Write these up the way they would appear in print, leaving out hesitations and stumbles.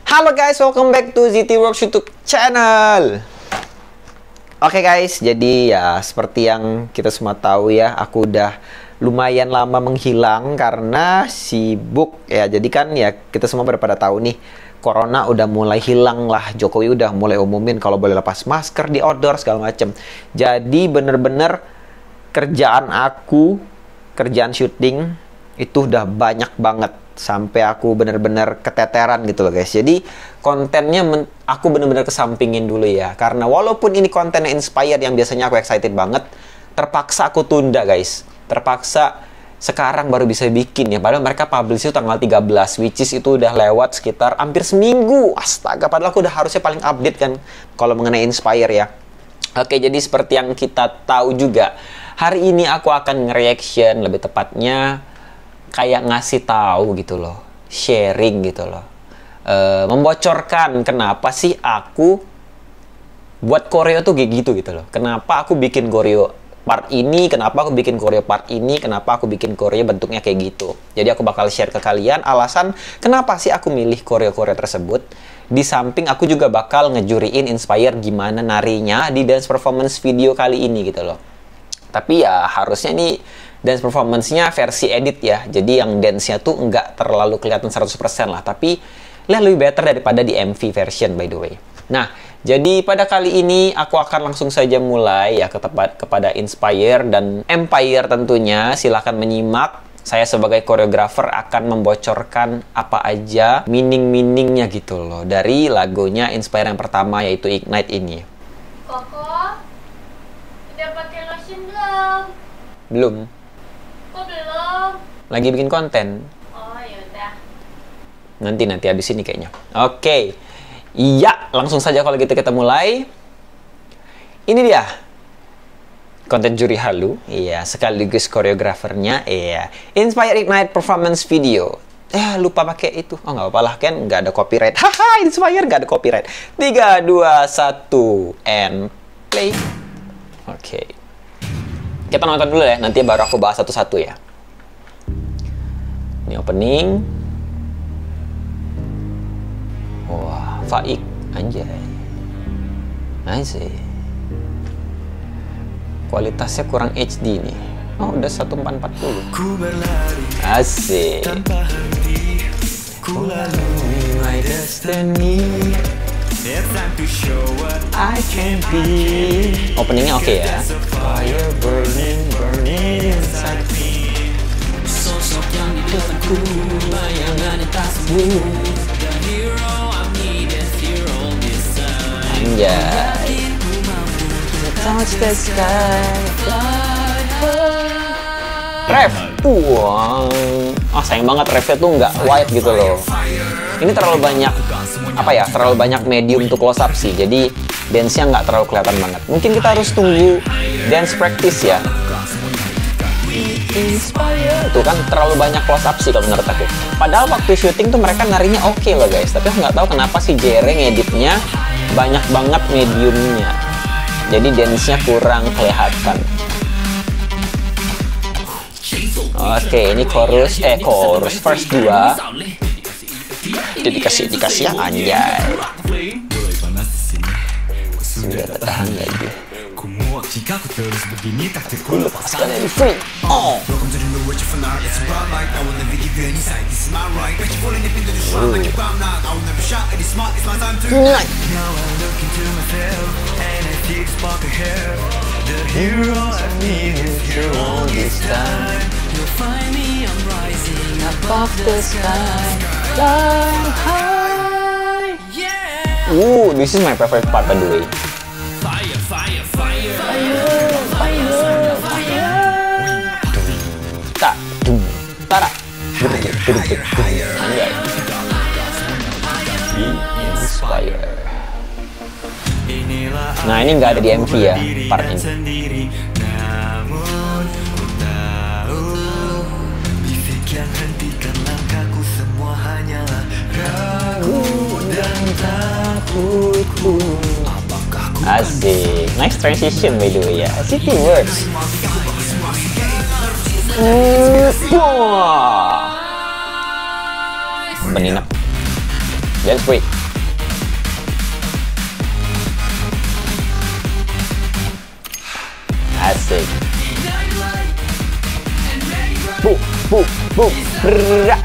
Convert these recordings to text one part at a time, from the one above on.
Halo guys, welcome back to ZT Works YouTube channel. Oke guys, jadi ya seperti yang kita semua tahu ya, aku udah lumayan lama menghilang karena sibuk ya. Jadi kan ya kita semua pada tahu nih, corona udah mulai hilang lah. Jokowi udah mulai umumin kalau boleh lepas masker di outdoor segala macem. Jadi bener-bener kerjaan syuting itu udah banyak banget. Sampai aku bener-bener keteteran gitu loh guys. Jadi kontennya aku bener-bener kesampingin dulu ya. Karena walaupun ini kontennya inspired yang biasanya aku excited banget, terpaksa aku tunda guys. Terpaksa sekarang baru bisa bikin ya. Padahal mereka publish itu tanggal 13, which is itu udah lewat sekitar hampir seminggu. Astaga, padahal aku udah harusnya paling update kan kalau mengenai inspire ya. Oke, jadi seperti yang kita tahu juga, hari ini aku akan nge-reaction, lebih tepatnya kayak ngasih tahu gitu loh, sharing gitu loh, membocorkan kenapa sih aku buat koreo tuh kayak gitu loh. Kenapa aku bikin koreo part ini, kenapa aku bikin koreo part ini, kenapa aku bikin koreo bentuknya kayak gitu. Jadi aku bakal share ke kalian alasan kenapa sih aku milih koreo-koreo tersebut. Di samping aku juga bakal ngejuriin inspire gimana narinya di dance performance video kali ini gitu loh. Tapi ya harusnya nih dance performance-nya versi edit ya. Jadi yang dance-nya tuh nggak terlalu kelihatan 100% lah. Tapi lebih better daripada di MV version by the way. Nah, jadi pada kali ini aku akan langsung saja mulai ya kepada Inspire dan Empire tentunya. Silahkan menyimak. Saya sebagai koreografer akan membocorkan apa aja meaning-meaningnya gitu loh. Dari lagunya Inspire yang pertama yaitu Ignite ini. Koko, udah pakai lotion belum? Belum. Kok belum? Lagi bikin konten. Oh yaudah. Nanti habis ini kayaknya. Oke. Iya, langsung saja kalau gitu kita mulai. Ini dia. Konten juri halu. Iya, sekaligus koreografernya. Iya. Inspire Ignite Performance Video. Lupa pakai itu. Oh, nggak apa-apa lah kan. Nggak ada copyright. Haha, Inspire nggak ada copyright. 3, 2, 1, and play. Oke. Kita nonton dulu ya, nanti baru aku bahas satu-satu ya. Ini opening. Wah, Faik, anjay. Asik. Kualitasnya kurang HD nih. Oh, udah 1440. Asik. My destiny. I can be. Openingnya oke ya. Fire burning inside me. Sosok yang di depanku, bayangan yang tak sembuh. The hero I need is here all this time. Anjay. Touch the sky, fly high. Ref, wow. Sayang banget refnya tuh nggak wide gitu loh. Ini terlalu banyak terlalu banyak medium untuk close up sih. Jadi dance-nya nggak terlalu kelihatan banget. Mungkin kita harus tunggu dance practice ya. Itu kan terlalu banyak close up sih kalau menurut aku. Padahal waktu syuting tuh mereka narinya oke loh guys. Tapi aku nggak tahu kenapa si Jere ngeditnya banyak banget mediumnya. Jadi dance-nya kurang kelihatan. Oke, ini chorus verse 2. Dikasih ya, anjay. Sudah tahan lagi. Lepaskan ini free. Oh. This is my favorite part by the way. Nah, ini nggak ada di MV ya, part ini. Asik, nice transition by the way ya. ZT Works. Beninap. That's great. Asik. Bu, bu, bu, berak.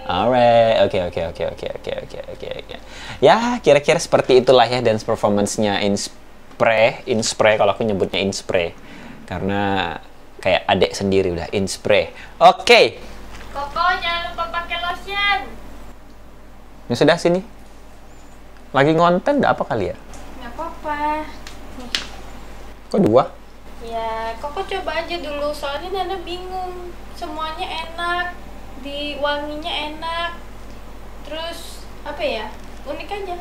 Alright, oke. Ya, kira-kira seperti itulah ya dance performance-nya Inspre kalau aku nyebutnya Inspre. Karena kayak adek sendiri udah Inspre. Oke. Koko jangan lupa pakai lotion. Ya sudah sini. Lagi ngonten enggak apa kali ya? Nggak apa-apa. Kok dua? Ya, Koko coba aja dulu. Soalnya Nana bingung. Semuanya enak. Di wanginya enak. Terus, apa ya? Unik aja.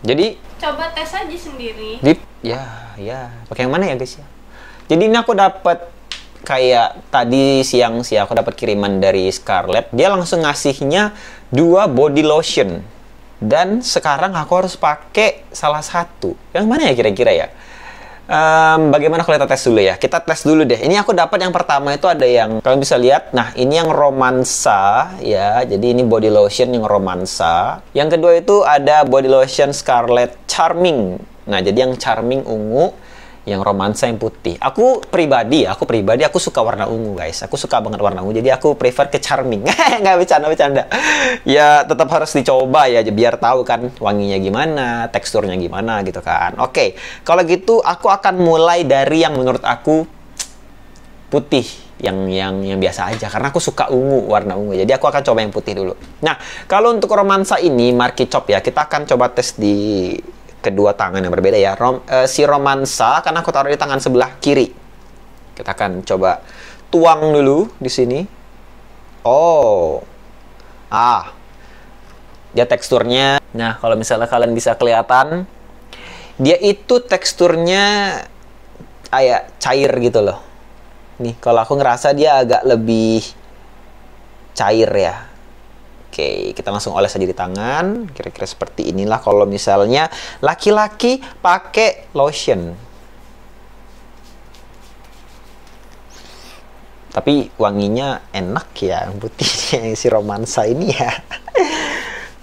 Jadi Coba tes aja sendiri. ya. Pakai yang mana ya, guys ya? Jadi ini aku dapat kayak tadi siang sih aku dapat kiriman dari Scarlett. Dia langsung ngasihnya 2 body lotion. Dan sekarang aku harus pakai salah satu. Yang mana ya kira-kira ya? Bagaimana kalau kita tes dulu ya? Kita tes dulu deh. Ini aku dapat yang pertama itu ada yang kalian bisa lihat. Nah, ini yang romansa ya. Jadi ini body lotion yang romansa. Yang kedua itu ada body lotion Scarlett Charming. Nah, jadi yang Charming ungu, yang romansa yang putih. Aku pribadi aku suka warna ungu, guys. Aku suka banget warna ungu. Jadi aku prefer ke Charming. Nggak bercanda. Ya, tetap harus dicoba ya biar tahu kan wanginya gimana, teksturnya gimana gitu kan. Oke, kalau gitu aku akan mulai dari yang menurut aku putih, yang biasa aja karena aku suka warna ungu. Jadi aku akan coba yang putih dulu. Nah, kalau untuk romansa ini Marky Chop ya, kita akan coba tes di kedua tangan yang berbeda ya. Si romansa kan aku taruh di tangan sebelah kiri. Kita akan coba tuang dulu di sini. Dia teksturnya. Nah, kalau misalnya kalian bisa kelihatan, dia itu teksturnya kayak cair gitu loh. Nih, kalau aku ngerasa dia agak lebih cair ya. Oke, kita langsung oles aja di tangan. Kira-kira seperti inilah kalau misalnya laki-laki pakai lotion. Tapi wanginya enak ya, yang putihnya yang si romansa ini ya.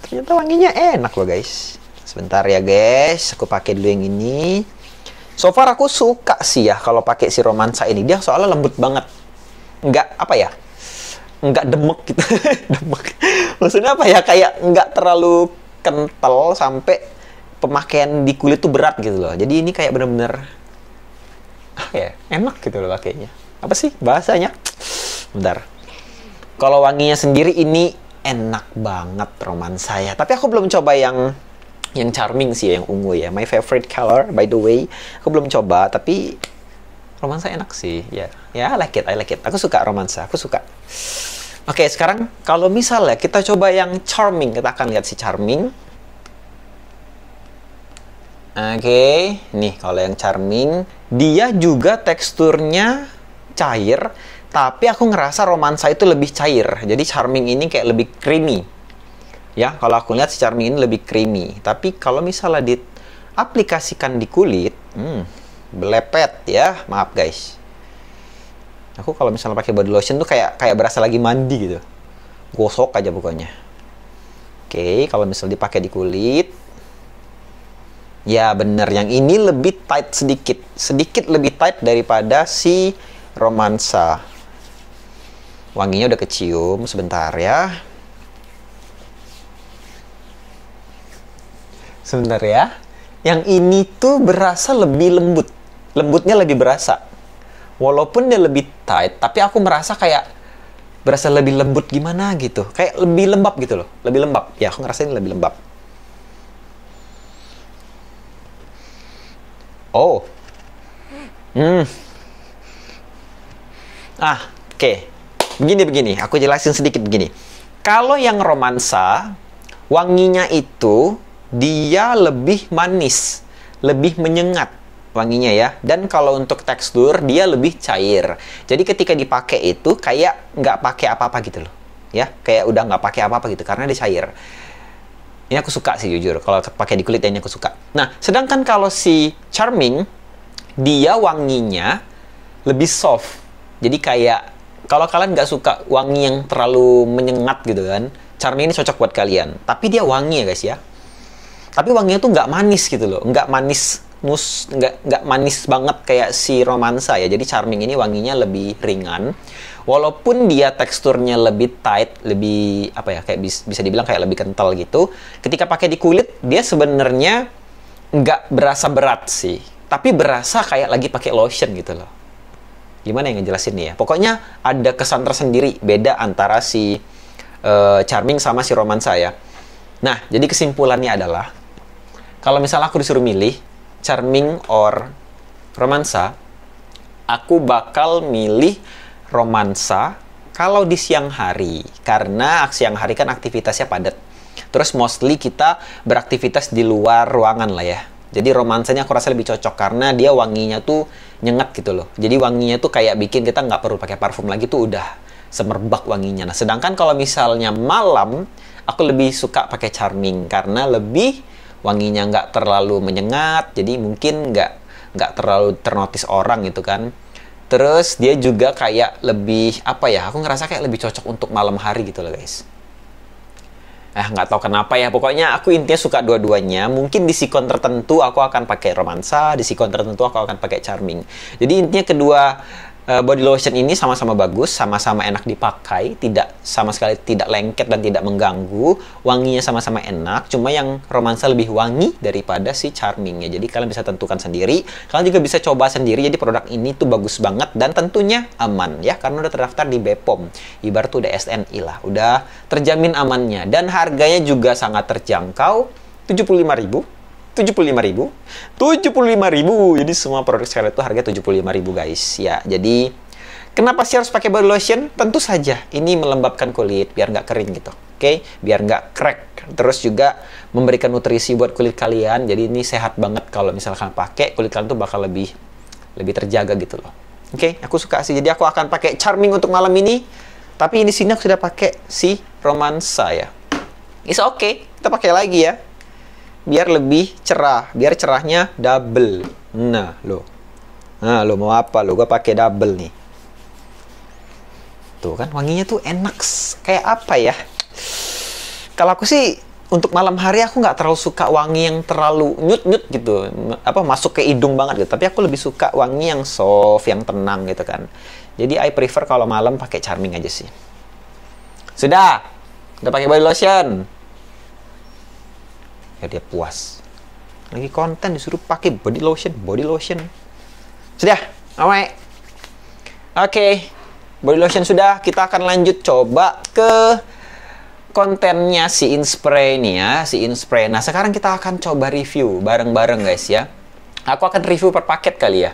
Ternyata wanginya enak loh, guys. Sebentar ya, guys. Aku pakai dulu yang ini. So far aku suka sih ya kalau pakai si romansa ini. Dia soalnya lembut banget. Nggak apa ya? Nggak demek gitu. Demek. Maksudnya apa ya? Kayak nggak terlalu kental sampai pemakaian di kulit tuh berat gitu loh. Jadi ini kayak bener-bener enak gitu loh pakainya. Apa sih bahasanya? Bentar. Kalau wanginya sendiri ini enak banget romansa ya. Tapi aku belum coba yang Charming sih, yang ungu ya. My favorite color by the way. Aku belum coba tapi romansa enak sih ya. Ya, I like it. Aku suka romansa, aku suka. Oke, sekarang kalau misalnya kita coba yang Charming, kita akan lihat si Charming. Oke, nih kalau yang Charming, dia juga teksturnya cair, tapi aku ngerasa romansa itu lebih cair. Jadi Charming ini kayak lebih creamy. Ya, kalau aku lihat si Charming ini lebih creamy. Tapi kalau misalnya diaplikasikan di kulit, belepet ya, maaf guys. Aku kalau misalnya pakai body lotion tuh kayak berasa lagi mandi gitu. Gosok aja pokoknya. Oke, kalau misalnya dipakai di kulit, ya bener, yang ini lebih tight sedikit lebih tight daripada si romansa. Wanginya udah kecium, sebentar ya. Sebentar ya. Yang ini tuh berasa lebih lembut. Lembutnya lebih berasa. Walaupun dia lebih tight, tapi aku merasa kayak berasa lebih lembut gimana gitu. Kayak lebih lembab gitu loh. Lebih lembab. Ya, aku ngerasain lebih lembab. Oh. Oke. Begini. Aku jelasin sedikit begini. Kalau yang romansa, wanginya itu dia lebih manis, lebih menyengat wanginya ya. Dan kalau untuk tekstur dia lebih cair. Jadi ketika dipakai itu kayak nggak pakai apa-apa gitu loh. Ya, kayak udah nggak pakai apa-apa gitu karena dia cair. Ini aku suka sih jujur. Kalau pakai di kulit ini aku suka. Nah, sedangkan kalau si Charming dia wanginya lebih soft. Jadi kayak kalau kalian nggak suka wangi yang terlalu menyengat gitu kan, Charming ini cocok buat kalian. Tapi dia wangi ya guys ya. Tapi wanginya tuh nggak manis gitu loh, nggak manis nggak manis banget kayak si Romansa ya. Jadi Charming ini wanginya lebih ringan. Walaupun dia teksturnya lebih tight, lebih apa ya, kayak bisa dibilang kayak lebih kental gitu. Ketika pakai di kulit, dia sebenarnya nggak berasa berat sih, tapi berasa kayak lagi pakai lotion gitu loh. Gimana yang ngejelasin nih ya? Pokoknya ada kesan tersendiri beda antara si Charming sama si Romansa ya. Nah, jadi kesimpulannya adalah kalau misalnya aku disuruh milih Charming or Romansa, aku bakal milih Romansa kalau di siang hari, karena siang hari kan aktivitasnya padat. Terus mostly kita beraktivitas di luar ruangan lah ya. Jadi romansanya aku rasa lebih cocok karena dia wanginya tuh nyengat gitu loh. Jadi wanginya tuh kayak bikin kita nggak perlu pakai parfum lagi tuh udah semerbak wanginya. Nah, sedangkan kalau misalnya malam, aku lebih suka pakai Charming karena lebih wanginya nggak terlalu menyengat. Jadi mungkin nggak terlalu ternotis orang gitu kan. Terus dia juga kayak lebih, apa ya, aku ngerasa kayak lebih cocok untuk malam hari gitu loh guys. Nggak tahu kenapa ya, pokoknya aku intinya suka dua-duanya. Mungkin di sikon tertentu aku akan pakai Romansa, di sikon tertentu aku akan pakai Charming. Jadi intinya kedua body lotion ini sama-sama bagus, sama-sama enak dipakai, tidak sama sekali tidak lengket dan tidak mengganggu. Wanginya sama-sama enak, cuma yang Romansa lebih wangi daripada si Charming ya. Jadi kalian bisa tentukan sendiri, kalian juga bisa coba sendiri. Jadi produk ini tuh bagus banget dan tentunya aman ya, karena udah terdaftar di BPOM. Ibarat tuh udah SNI lah, udah terjamin amannya dan harganya juga sangat terjangkau, 75.000. 75.000. Jadi semua produk Scarlett itu harga 75.000 guys ya. Jadi kenapa sih harus pakai body lotion? Tentu saja ini melembabkan kulit biar nggak kering gitu. Oke, biar nggak crack. Terus juga memberikan nutrisi buat kulit kalian. Jadi ini sehat banget kalau misalkan pakai, kulit kalian tuh bakal lebih terjaga gitu loh. Oke, aku suka sih. Jadi aku akan pakai Charming untuk malam ini. Tapi di sini aku sudah pakai si Romansa ya. It's okay, kita pakai lagi ya. Biar lebih cerah, biar cerahnya double. Nah lo mau apa lo? Gue pakai double nih. Tuh kan wanginya tuh enak, kayak apa ya? Kalau aku sih untuk malam hari aku nggak terlalu suka wangi yang terlalu nyut gitu, apa masuk ke hidung banget gitu. Tapi aku lebih suka wangi yang soft, yang tenang gitu kan. Jadi I prefer kalau malam pakai Charming aja sih. Sudah pakai body lotion. Ya dia puas. Lagi konten disuruh pakai body lotion. Sudah, awet. Oke. Body lotion sudah, kita akan lanjut coba ke kontennya si Inspray nih ya, si Inspray. Nah, sekarang kita akan coba review bareng-bareng guys ya. Aku akan review per paket kali ya.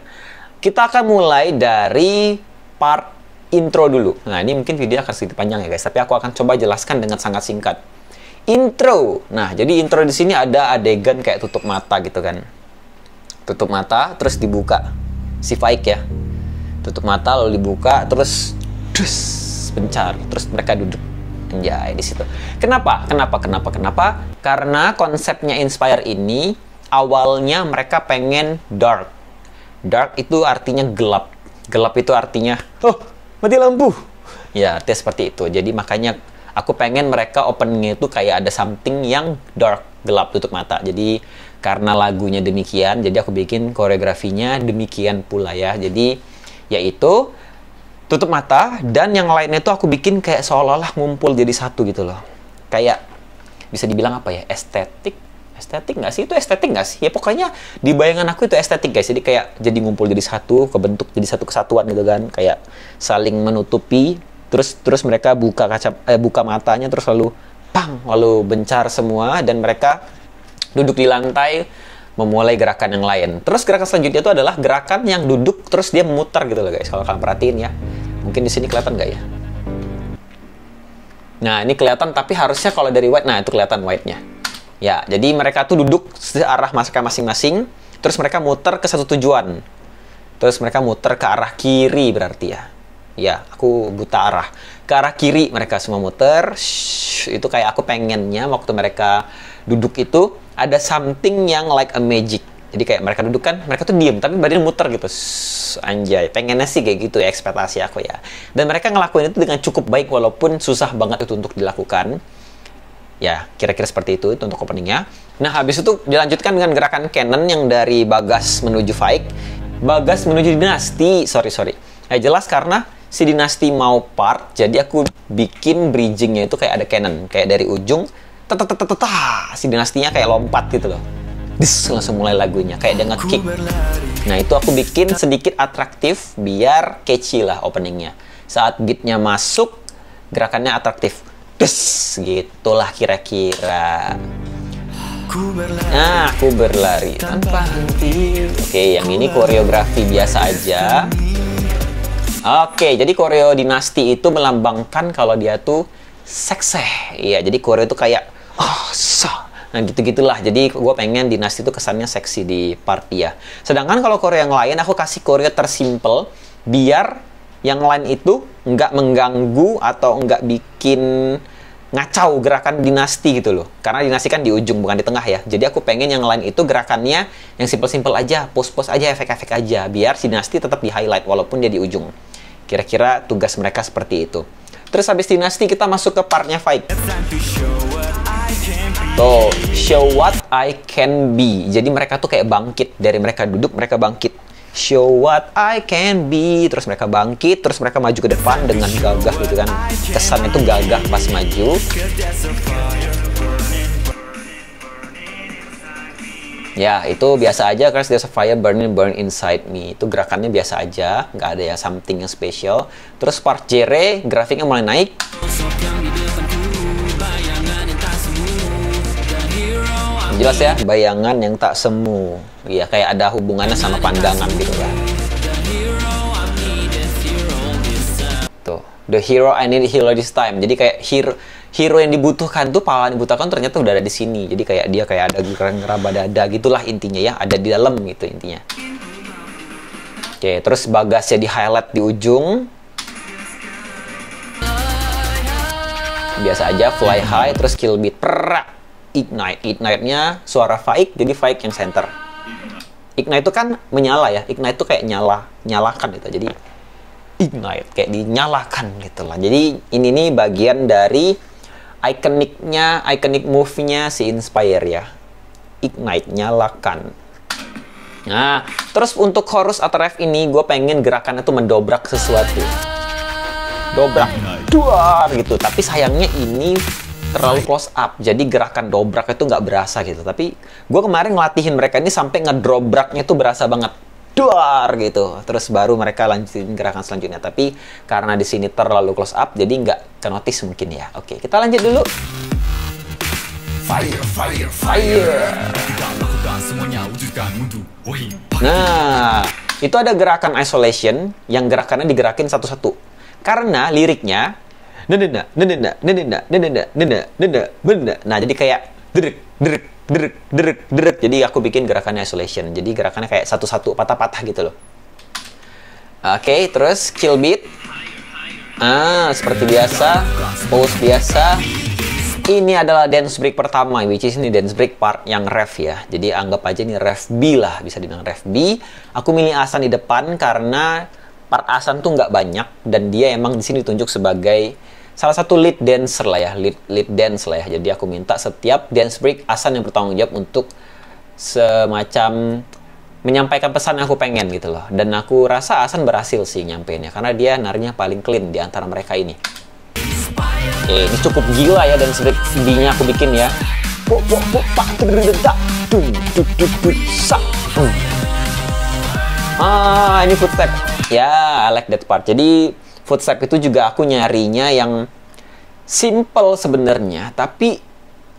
Kita akan mulai dari part intro dulu. Nah, ini mungkin video akan sedikit panjang ya guys, tapi aku akan coba jelaskan dengan sangat singkat. Intro. Nah, jadi intro di sini ada adegan kayak tutup mata gitu kan. Tutup mata terus dibuka. Si Faik ya. Tutup mata lalu dibuka terus bencar. Terus mereka duduk anjay di situ. Kenapa? Karena konsepnya Inspire ini awalnya mereka pengen dark. Dark itu artinya gelap. Gelap itu artinya, mati lampu. Ya, artinya seperti itu. Jadi makanya aku pengen mereka openingnya itu kayak ada something yang dark, gelap, tutup mata. Jadi karena lagunya demikian, jadi aku bikin koreografinya demikian pula ya. Jadi yaitu tutup mata dan yang lainnya itu aku bikin kayak seolah-olah ngumpul jadi satu gitu loh. Kayak bisa dibilang apa ya, estetik nggak sih? Itu estetik nggak sih? Ya pokoknya di bayangan aku itu estetik guys. Jadi kayak jadi ngumpul jadi satu, kebentuk jadi satu kesatuan gitu kan. Kayak saling menutupi. Terus mereka buka matanya terus lalu lalu bencar semua dan mereka duduk di lantai memulai gerakan yang lain. Terus gerakan selanjutnya itu adalah gerakan yang duduk terus dia memutar gitu loh guys. Kalau kalian perhatiin ya. Mungkin di sini kelihatan nggak ya? Nah, ini kelihatan tapi harusnya kalau dari white, nah itu kelihatan white-nya. Ya, jadi mereka tuh duduk searah masing-masing, terus mereka muter ke satu tujuan. Terus mereka muter ke arah kiri berarti ya. Ya, aku buta arah. Ke arah kiri mereka semua muter. Itu kayak aku pengennya waktu mereka duduk itu ada something yang like a magic. Jadi kayak mereka duduk kan, mereka tuh diem, tapi badan muter gitu. Anjay, pengennya sih kayak gitu ya, ekspektasi aku ya. Dan mereka ngelakuin itu dengan cukup baik, walaupun susah banget itu untuk dilakukan. Ya, kira-kira seperti itu untuk openingnya. Nah, habis itu dilanjutkan dengan gerakan Cannon yang dari Bagas menuju Faik. Bagas menuju Dynasty, sorry. Jelas karena si Dynasty mau part, jadi aku bikin bridgingnya itu kayak ada Cannon. Kayak dari ujung, si Dynasty-nya kayak lompat gitu loh. Langsung mulai lagunya, kayak dia nge-kick. Nah, itu aku bikin sedikit atraktif, biar catchy lah openingnya. Saat beatnya masuk, gerakannya atraktif. Gitulah kira-kira. Nah, aku berlari tanpa henti. Oke, yang ini koreografi biasa aja. Oke, jadi koreo Dynasty itu melambangkan kalau dia tuh sekseh. Iya, jadi koreo itu kayak nah gitu-gitulah. Jadi gue pengen Dynasty itu kesannya seksi di part dia. Sedangkan kalau koreo yang lain, aku kasih koreo tersimpel biar yang lain itu nggak mengganggu atau nggak bikin ngacau gerakan Dynasty gitu loh. Karena Dynasty kan di ujung, bukan di tengah ya. Jadi aku pengen yang lain itu gerakannya yang simple-simple aja, pose-pose aja, efek-efek aja, biar si Dynasty tetap di highlight walaupun dia di ujung. Kira-kira tugas mereka seperti itu. Terus habis Dynasty kita masuk ke partnya Faik. Tuh, show what I can be. Jadi mereka tuh kayak bangkit. Dari mereka duduk, mereka bangkit. Show what I can be. Terus mereka bangkit, terus mereka maju ke depan dengan gagah gitu kan. Kesannya tuh gagah pas maju. Ya, itu biasa aja. Cause there's a fire burn inside me. Itu gerakannya biasa aja. Nggak ada ya something yang special. Terus part Jere, grafiknya mulai naik. Jelas ya, bayangan yang tak semu. Iya, kayak ada hubungannya sama pandangan gitu kan. Tuh, the hero I need hero this time. Jadi kayak hero yang dibutuhkan tuh, pahlawan yang dibutuhkan ternyata udah ada di sini. Jadi kayak dia kayak ada ngeraba dada gitulah intinya ya, ada di dalam gitu intinya. Oke, terus Bagasnya di highlight di ujung. Biasa aja, fly high, terus kill beat, perak. Ignite-nya suara Faik, jadi Faik yang center. Ignite itu kan menyala ya, Ignite itu kayak nyalakan gitu. Jadi Ignite kayak dinyalakan gitu lah. Jadi ini nih bagian dari iconic move-nya si Inspire ya. Ignite, nyalakan. Nah, terus untuk chorus atau ref ini gue pengen gerakannya tuh mendobrak sesuatu. Dobrak, duar gitu. Tapi sayangnya ini terlalu close up, jadi gerakan dobrak itu nggak berasa gitu. Tapi gue kemarin ngelatihin mereka ini sampai ngedobraknya tuh berasa banget, duar gitu. Terus baru mereka lanjutin gerakan selanjutnya. Tapi karena di sini terlalu close up, jadi nggak kenotis mungkin ya. Oke, kita lanjut dulu. Fire. Nah, itu ada gerakan isolation yang gerakannya digerakin satu-satu. Karena liriknya nah jadi kayak derek. Jadi aku bikin gerakannya isolation. Jadi gerakannya kayak satu-satu patah-patah gitu loh. Oke, terus kill beat. Seperti biasa, pose biasa. Ini adalah dance break pertama, which is ini dance break part yang ref ya. Jadi anggap aja ini ref B lah, bisa dibilang ref B. Aku milih Asan di depan karena part Asan tuh nggak banyak dan dia emang di sini ditunjuk sebagai salah satu lead dancer lah ya, lead dance lah ya. Jadi aku minta setiap dance break Asan yang bertanggung jawab untuk semacam menyampaikan pesan yang aku pengen gitu loh. Dan aku rasa Asan berhasil sih nyampeinnya karena dia narinya paling clean di antara mereka ini. Ini cukup gila ya dance break B-nya aku bikin ya. Ini footstep. Ya, I like that part. Jadi footstep itu juga aku nyarinya yang simple sebenarnya, tapi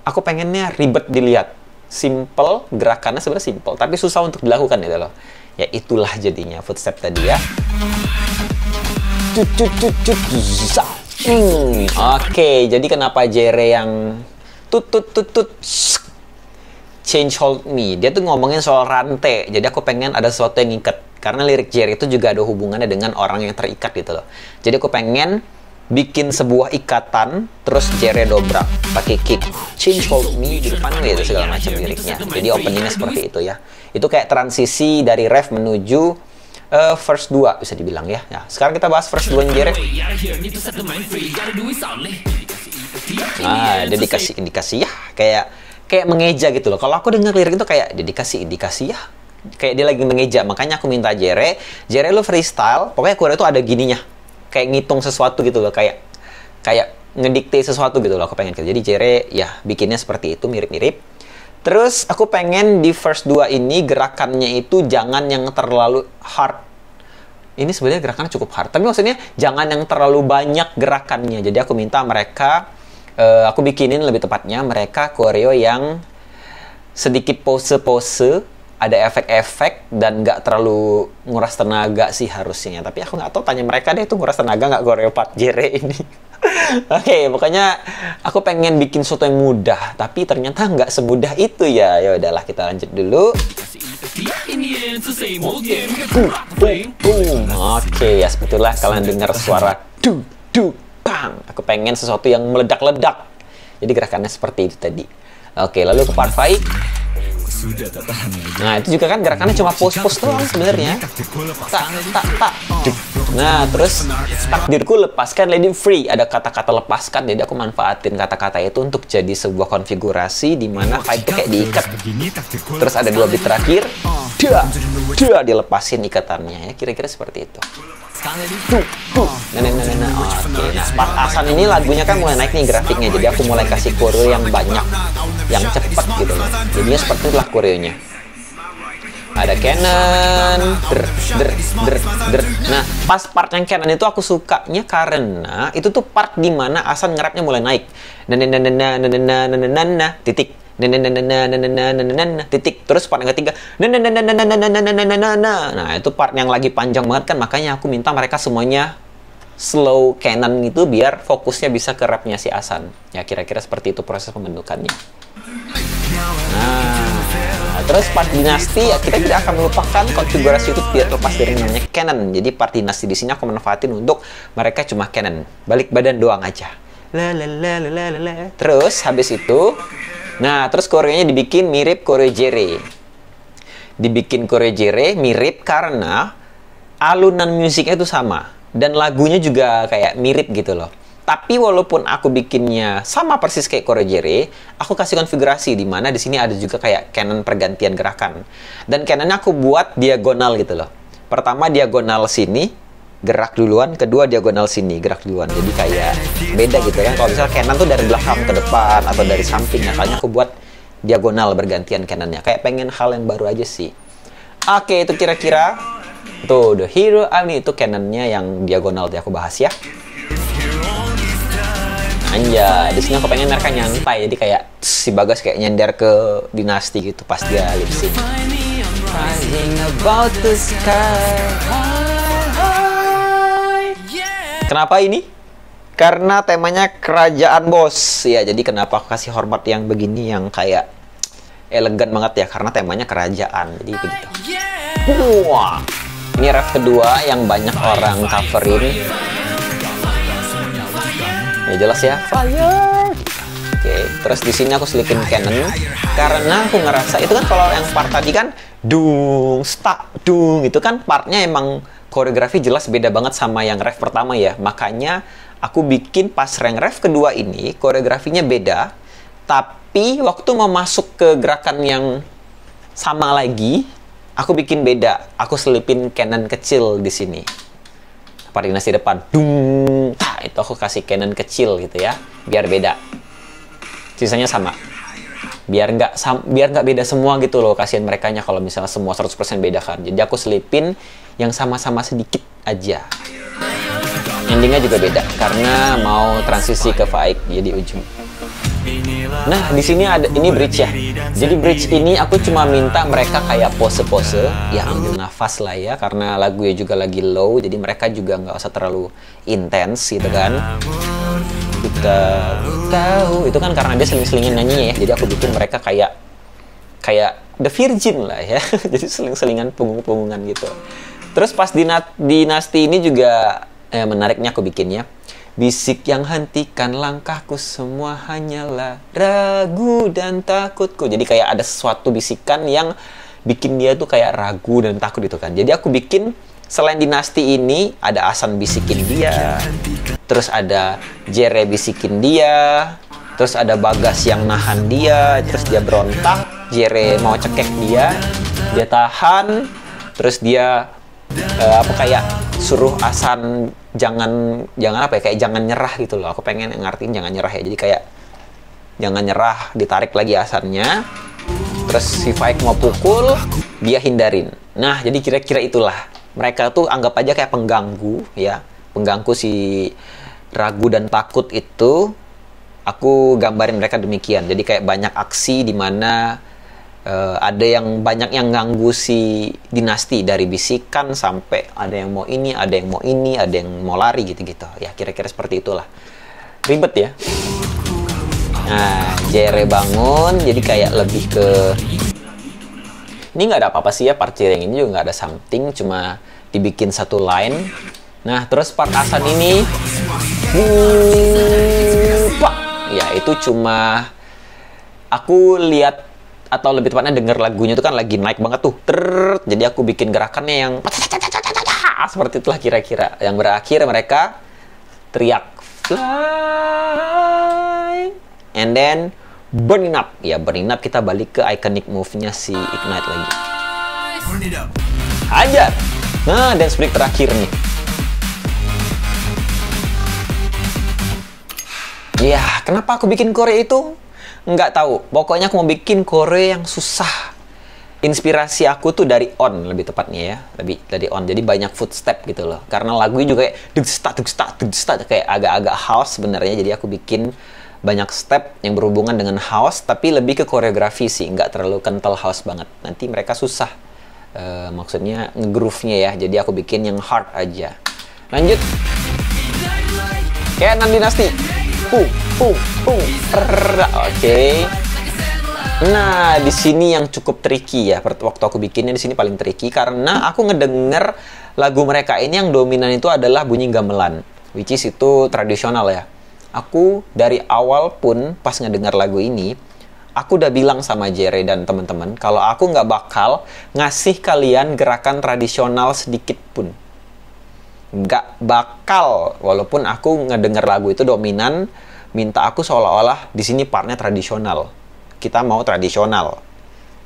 aku pengennya ribet dilihat. Simple, gerakannya sebenarnya simple, tapi susah untuk dilakukan gitu loh. Ya itulah jadinya footstep tadi ya. Oke, jadi kenapa Jere yang tut change hold me? Dia tuh ngomongin soal rantai. Jadi aku pengen ada sesuatu yang ngikat. Karena lirik Jere itu juga ada hubungannya dengan orang yang terikat gitu loh. Jadi aku pengen bikin sebuah ikatan, terus Jere dobrak pakai kick, change hold me di depan itu segala macam liriknya. Jadi openingnya seperti itu ya. Itu kayak transisi dari ref menuju verse 2 bisa dibilang ya. Nah, sekarang kita bahas verse 2 Jere. Nah, dia dikasih indikasi ya, kayak mengeja gitu loh. Kalau aku dengar lirik itu kayak dia dikasih indikasi ya, kayak dia lagi mengeja. Makanya aku minta Jere lu freestyle, pokoknya choreo itu ada gininya, kayak ngitung sesuatu gitu loh, kayak ngedikte sesuatu gitu loh. Aku pengen gitu. Jadi Jere ya bikinnya seperti itu, mirip-mirip. Terus aku pengen di verse 2 ini gerakannya itu jangan yang terlalu hard. Ini sebenarnya gerakannya cukup hard, tapi maksudnya jangan yang terlalu banyak gerakannya. Jadi aku minta mereka, aku bikinin lebih tepatnya mereka choreo yang sedikit pose-pose, ada efek-efek, dan nggak terlalu nguras tenaga sih harusnya. Tapi aku nggak tahu, tanya mereka deh itu nguras tenaga nggak choreo part Jere ini. Oke, pokoknya aku pengen bikin sesuatu yang mudah, tapi ternyata nggak semudah itu ya. Ya udahlah, kita lanjut dulu. Oke, ya sebetulnya kalian dengar suara du bang. Aku pengen sesuatu yang meledak-ledak. Jadi gerakannya seperti itu tadi. Oke, lalu ke part 5. Nah, itu juga kan gerakannya cuma pose-pose doang sebenarnya. Tak. Nah, terus takdirku lepaskan, let it free. Ada kata-kata lepaskan, jadi aku manfaatin kata-kata itu untuk jadi sebuah konfigurasi di mana fight itu kayak diikat. Terus ada 2 beat terakhir, dia dilepasin ikatannya ya, kira-kira seperti itu. Oke, nah part Asan ini lagunya kan mulai naik nih grafiknya, jadi aku mulai kasih choreo yang banyak, yang cepet gitu loh. Jadinya seperti itulah choreonya. Ada Canon, Nah, pas part yang Canon itu aku sukanya karena itu tuh part dimana Asan nge-rapnya mulai naik. Titik. Titik. Terus part yang ketiga. Nah, itu part yang lagi panjang banget kan, makanya aku minta mereka semuanya slow Canon itu biar fokusnya bisa ke rapnya si Asan. Ya, kira-kira seperti itu proses pembentukannya. Nah, terus part dinasti ya, kita tidak akan melupakan konfigurasi itu tidak terlepas dari namanya Canon. Jadi part dinasti di sini aku manfaatin untuk mereka cuma Canon, balik badan doang aja. Terus habis itu, nah terus koreonya dibikin mirip koreo Jere. Dibikin koreo Jere mirip karena alunan musiknya itu sama dan lagunya juga kayak mirip gitu loh. Tapi walaupun aku bikinnya sama persis kayak choreo Jere, aku kasih konfigurasi di mana di sini ada juga kayak canon pergantian gerakan. Dan canonnya aku buat diagonal gitu loh. Pertama diagonal sini, gerak duluan. Kedua diagonal sini, gerak duluan. Jadi kayak beda gitu kan. Kalau misalnya canon tuh dari belakang ke depan atau dari samping. Makanya aku buat diagonal bergantian canonnya. Kayak pengen hal yang baru aja sih. Oke, itu kira-kira. Tuh, The Hero Army itu canonnya yang diagonal yang aku bahas ya. Anjay, di sini aku pengen mereka nyantai, jadi kayak si Bagas kayak nyender ke dinasti gitu pas dia lip sync. Kenapa ini? Karena temanya kerajaan bos ya, jadi kenapa aku kasih hormat yang begini yang kayak elegan banget ya, karena temanya kerajaan, jadi begitu. Wah, ini ref kedua yang banyak orang coverin. Ya jelas ya, fire. Oke, terus di sini aku selipin canon karena aku ngerasa itu kan kalau yang part tadi kan dung, stuck, dung, itu kan partnya emang koreografi jelas beda banget sama yang ref pertama ya. Makanya aku bikin pas ref kedua ini koreografinya beda, tapi waktu mau masuk ke gerakan yang sama lagi, aku bikin beda. Aku selipin canon kecil di sini. Koordinasi depan, dung, itu aku kasih canon kecil gitu ya, biar beda. Sisanya sama, biar nggak beda semua gitu loh. Kasihan merekanya kalau misalnya semua 100% beda kan. Jadi aku selipin yang sama-sama sedikit aja. Endingnya juga beda karena mau transisi ke fight jadi ujung. Nah, di sini ada ini bridge ya. Jadi bridge ini aku cuma minta mereka kayak pose-pose, ya ambil nafas lah ya, karena lagunya juga lagi low, jadi mereka juga nggak usah terlalu intens gitu kan. Kita tahu itu kan karena dia seling-selingin nyanyi ya, jadi aku bikin mereka kayak The Virgin lah ya, jadi seling-selingan punggung-punggungan gitu. Terus pas dinasti ini juga menariknya aku bikinnya Bisik yang hentikan langkahku, semua hanyalah ragu dan takutku. Jadi kayak ada sesuatu bisikan yang bikin dia tuh kayak ragu dan takut gitu kan. Jadi aku bikin selain dinasti ini ada Hasan bisikin dia, terus ada Jere bisikin dia, terus ada Bagas yang nahan dia, terus dia berontak, Jere mau cekek dia tahan, terus dia kayak suruh Hasan jangan apa ya, kayak jangan nyerah gitu loh. Aku pengen ngertiin jangan nyerah ya. Jadi kayak jangan nyerah, ditarik lagi Hasannya. Terus si Faik mau pukul, dia hindarin. Nah, jadi kira-kira itulah. Mereka tuh anggap aja kayak pengganggu ya. Pengganggu si ragu dan takut itu. Aku gambarin mereka demikian. Jadi kayak banyak aksi di mana ada yang banyak yang ganggu si dinasti, dari bisikan sampai ada yang mau ini, ada yang mau ini, ada yang mau lari gitu-gitu. Ya kira-kira seperti itulah. Ribet ya. Nah, Jere bangun, jadi kayak lebih ke ini nggak ada apa-apa sih ya, part Jere yang ini juga nggak ada something, cuma dibikin satu line. Nah, terus part Hasan ini Pak. Ya, itu cuma aku lihat, atau lebih tepatnya denger lagunya itu kan lagi naik banget tuh. Jadi aku bikin gerakannya yang seperti itulah kira-kira. Yang berakhir mereka teriak fly and then burning up. Ya, burning up, kita balik ke iconic move-nya si Ignite lagi. Hajar. Nah, dance break terakhir nih. Ya, kenapa aku bikin Korea itu? Nggak tahu. Pokoknya aku mau bikin Korea yang susah. Inspirasi aku tuh dari On, lebih tepatnya ya. Lebih dari On. Jadi banyak footstep gitu loh. Karena lagunya juga kayak duk-stat, kayak agak-agak house sebenarnya. Jadi aku bikin banyak step yang berhubungan dengan house, tapi lebih ke koreografi sih. Nggak terlalu kental house banget. Nanti mereka susah. Maksudnya nge-groove-nya ya. Jadi aku bikin yang hard aja. Lanjut. Kayak Nan Dynasty. Oke. Nah, di sini yang cukup tricky ya. Waktu aku bikinnya di sini paling tricky karena aku ngedenger lagu mereka ini yang dominan itu adalah bunyi gamelan, which is itu tradisional ya. Aku dari awal pun pas ngedenger lagu ini, aku udah bilang sama Jere dan teman-teman kalau aku nggak bakal ngasih kalian gerakan tradisional sedikit pun. Nggak bakal, walaupun aku ngedenger lagu itu dominan, minta aku seolah-olah di sini partnya tradisional. Kita mau tradisional.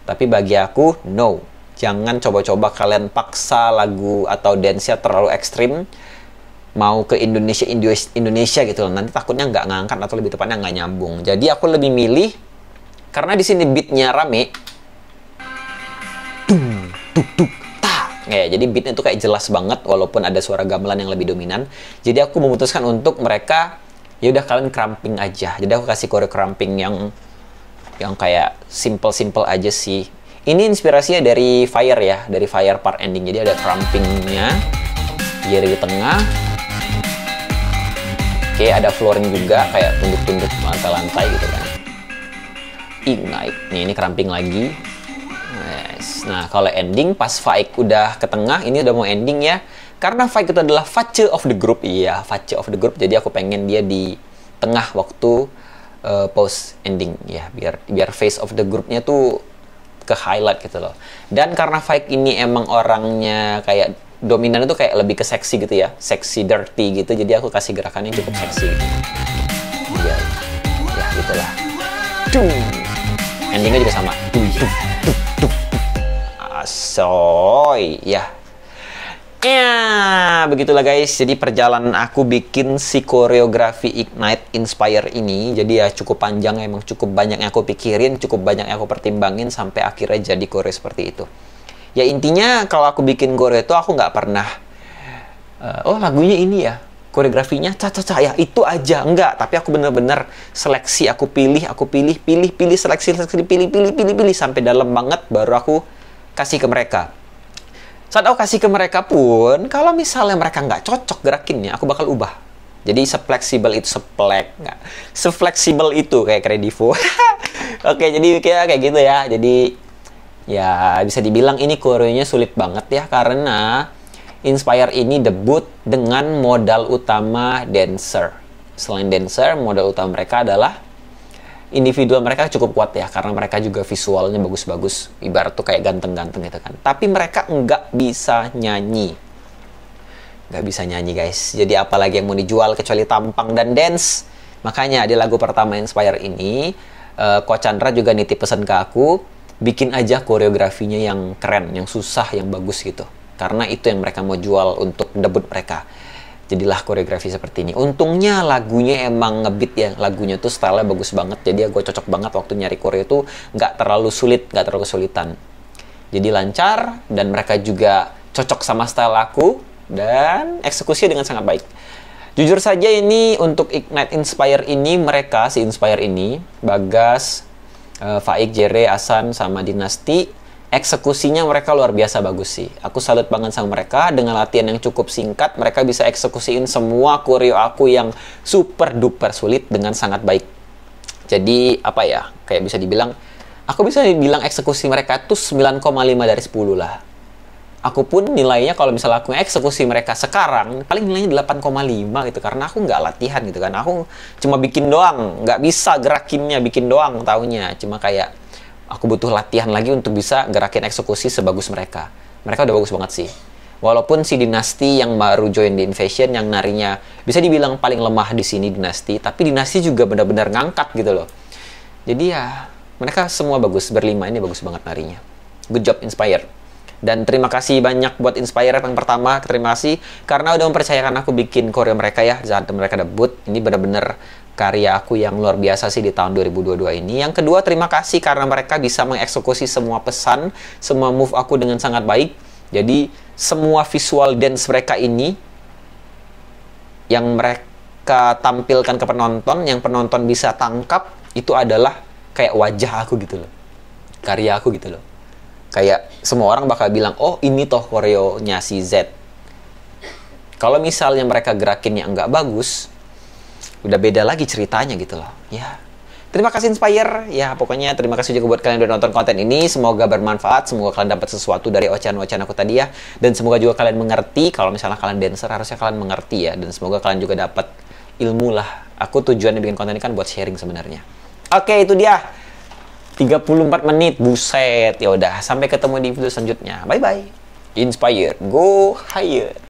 Tapi bagi aku, no. Jangan coba-coba kalian paksa lagu atau dance-nya terlalu ekstrim. Mau ke Indonesia gitu loh. Nanti takutnya nggak ngangkat atau lebih tepatnya nggak nyambung. Jadi aku lebih milih, karena di sini beat-nya rame. Ya, jadi beatnya itu kayak jelas banget walaupun ada suara gamelan yang lebih dominan. Jadi aku memutuskan untuk mereka, ya udah kalian cramping aja. Jadi aku kasih koreo cramping yang kayak simple aja sih. Ini inspirasinya dari Fire ya, dari Fire part ending. Jadi ada crampingnya, Jere di tengah. Oke, ada flooring juga kayak tunduk-tunduk lantai-lantai gitu kan. Ignite. Nih, ini cramping lagi. Yes. Nah, kalau ending pas Faik udah ke tengah, ini udah mau ending ya. Karena Faik itu adalah face of the group. Iya, face of the group. Jadi aku pengen dia di tengah waktu post ending ya, biar face of the groupnya tuh ke highlight gitu loh. Dan karena Faik ini emang orangnya kayak dominan itu kayak lebih ke seksi gitu ya, seksi dirty gitu. Jadi aku kasih gerakannya cukup seksi gitu. Ya gitulah. Endingnya juga sama. Asoy ya. Ya, begitulah guys. Jadi perjalanan aku bikin si koreografi Ignite Inspire ini. Jadi ya cukup panjang, emang cukup banyak yang aku pikirin, cukup banyak yang aku pertimbangin sampai akhirnya jadi koreo seperti itu. Ya intinya kalau aku bikin koreo itu aku nggak pernah oh lagunya ini ya, koreografinya ya itu aja, enggak. Tapi aku bener-bener seleksi, aku pilih, seleksi, pilih sampai dalam banget baru aku kasih ke mereka. Saat aku kasih ke mereka pun, kalau misalnya mereka nggak cocok gerakinnya, aku bakal ubah. Jadi sefleksibel itu kayak Kredivo. Oke, jadi kayak gitu ya. Jadi ya bisa dibilang ini koreonya sulit banget ya, karena Inspire ini debut dengan modal utama dancer. selain dancer, modal utama mereka adalah individual mereka cukup kuat ya, karena mereka juga visualnya bagus-bagus, ibarat tuh kayak ganteng-ganteng gitu kan. Tapi mereka nggak bisa nyanyi. Nggak bisa nyanyi guys. Jadi apalagi yang mau dijual kecuali tampang dan dance. Makanya di lagu pertama Inspire ini, Coach Chandra juga nitip pesan ke aku, bikin aja koreografinya yang keren, yang susah, yang bagus gitu. Karena itu yang mereka mau jual untuk debut mereka. Jadilah koreografi seperti ini. Untungnya lagunya emang ngebeat ya. Lagunya tuh stylenya bagus banget. Jadi gue cocok banget waktu nyari koreo tuh nggak terlalu sulit, nggak terlalu kesulitan. Jadi lancar dan mereka juga cocok sama style aku dan eksekusinya dengan sangat baik. Jujur saja ini untuk Ignite Inspire ini mereka si Inspire ini Bagas, Faik, Jere, Asan sama Dinasti eksekusinya mereka luar biasa bagus sih. Aku salut banget sama mereka. Dengan latihan yang cukup singkat, mereka bisa eksekusiin semua koreo aku yang super duper sulit dengan sangat baik. Jadi, apa ya, kayak bisa dibilang, aku bisa dibilang eksekusi mereka tuh 9,5 dari 10 lah. Aku pun nilainya kalau misalnya aku eksekusi mereka sekarang, paling nilainya 8,5 gitu. Karena aku nggak latihan gitu kan. Aku cuma bikin doang, nggak bisa gerakinnya, bikin doang taunya. Cuma kayak aku butuh latihan lagi untuk bisa gerakin eksekusi sebagus mereka. Mereka udah bagus banget sih. Walaupun si Dinasti yang baru join di Invasion, yang narinya bisa dibilang paling lemah di sini Dinasti, tapi Dinasti juga benar-benar ngangkat gitu loh. Jadi ya, mereka semua bagus. Berlima ini bagus banget narinya. Good job Inspire. Dan terima kasih banyak buat Inspire yang pertama. Terima kasih karena udah mempercayakan aku bikin koreo mereka ya saat mereka debut. Ini benar-benar karya aku yang luar biasa sih di tahun 2022 ini. Yang kedua, terima kasih karena mereka bisa mengeksekusi semua pesan, semua move aku dengan sangat baik. Jadi, semua visual dance mereka ini yang mereka tampilkan ke penonton, yang penonton bisa tangkap, itu adalah kayak wajah aku gitu loh. Karya aku gitu loh. Kayak semua orang bakal bilang, oh ini toh koreonya si Z. Kalau misalnya mereka gerakinnya nggak bagus, udah beda lagi ceritanya gitu loh. Ya. Terima kasih Inspire. Ya, pokoknya terima kasih juga buat kalian yang udah nonton konten ini. Semoga bermanfaat. Semoga kalian dapat sesuatu dari ocehan-ocehan aku tadi ya. Dan semoga juga kalian mengerti. Kalau misalnya kalian dancer, harusnya kalian mengerti ya. Dan semoga kalian juga dapat ilmu lah. Aku tujuannya bikin konten ini kan buat sharing sebenarnya. Oke, itu dia. 34 menit. Buset. Ya udah, sampai ketemu di video selanjutnya. Bye-bye. Inspire. Go higher.